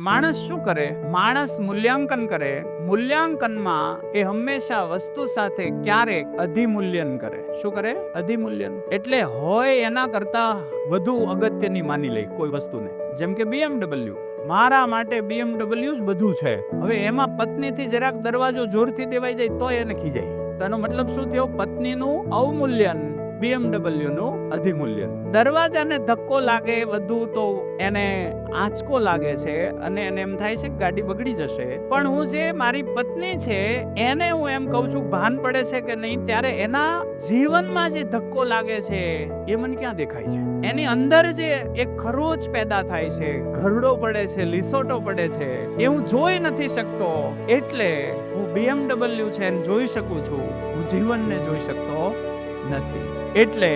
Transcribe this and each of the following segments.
માણસ શું કરે? માણસ મૂલ્યાંકન કરે. મૂલ્યાંકનમાં એ હંમેશા વસ્તુ સાથે ક્યારેક અધિમૂલ્યન કરે. શું કરે? અધિમૂલ્યન. એટલે હોય એના કરતા વધુ અગત્યની માની લે કોઈ વસ્તુને. જેમ કે BMW. મારા માટે BMW જ બધું છે. હવે એમાં પત્નીથી જરાક દરવાજો જોરથી દેવાઈ જાય તો એને ખીજાય. તો એનો મતલબ શું થયો? પત્નીનું અવમૂલ્યન, BMW નું અધિમૂલ્યન. દરવાજાને ધક્કો લાગે વધુ તો એને આંચકો લાગે છે અને એને એમ થાય છે કે ગાડી બગડી જશે. પણ હું જે મારી પત્ની છે એને હું એમ કહું છું ભાન પડે છે કે નહીં, ત્યારે એના જીવનમાં જે ધક્કો લાગે છે એ મને ક્યાં દેખાય છે? એની અંદર જે એક ખરોચ પેદા થાય છે, ઘરડો પડે છે, લીસોટો પડે છે, એ હું જોઈ નથી શકતો. એટલે હું BMW છે એને જોઈ શકું છું, હું જીવનને જોઈ શકતો નથી. એટલે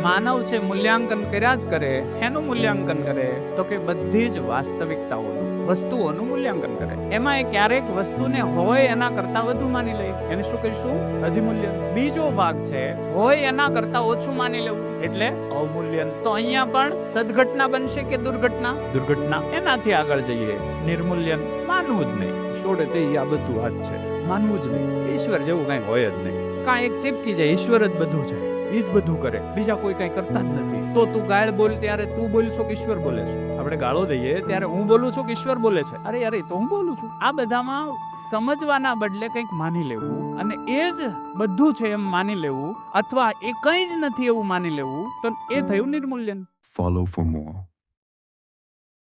માનવ છે મૂલ્યાંકન કર્યા જ કરે. એનું મૂલ્યાંકન કરે તો કે બધી જ વાસ્તવિકતાઓનું, વસ્તુઓનું મૂલ્યાંકન કરે. એમાં એ ક્યારેક વસ્તુને હોય એના કરતા વધુ માની લે. એને શું કહીશું? અધિમૂલ્યન. બીજો ભાગ છે હોય એના કરતા ઓછું માની લેવું, એટલે અવમૂલ્યન. તો અહીંયા પણ સદઘટના બનશે કે દુર્ઘટના? દુર્ઘટના. એનાથી આગળ જઈએ, નિર્મૂલ્યન. માનવું જ નહીં. છોડે તે આ બધું હાથ છે, માનવું જ નહીં. ઈશ્વર જેવું કઈ હોય જ નહીં. કાંઈ એક ચીપકી જાય, ઈશ્વર જ બધું છે, એ જ બધું કરે, બીજા કોઈ કઈ કરતા જ નથી. તો તું ગાળ બોલ ત્યારે તું બોલશો કે ઈશ્વર બોલે છે? આપણે ગાળો દઈએ ત્યારે હું બોલું છું કે ઈશ્વર બોલે છે? અરે યાર, તો હું બોલું છું. આ બધામાં સમજવાના બદલે કંઈક માની લેવું અને એ જ બધું છે એમ માની લેવું, અથવા એ કંઈ જ નથી એવું માની લેવું, તો એ થયું નિર્મૂલ્યન. Follow for more.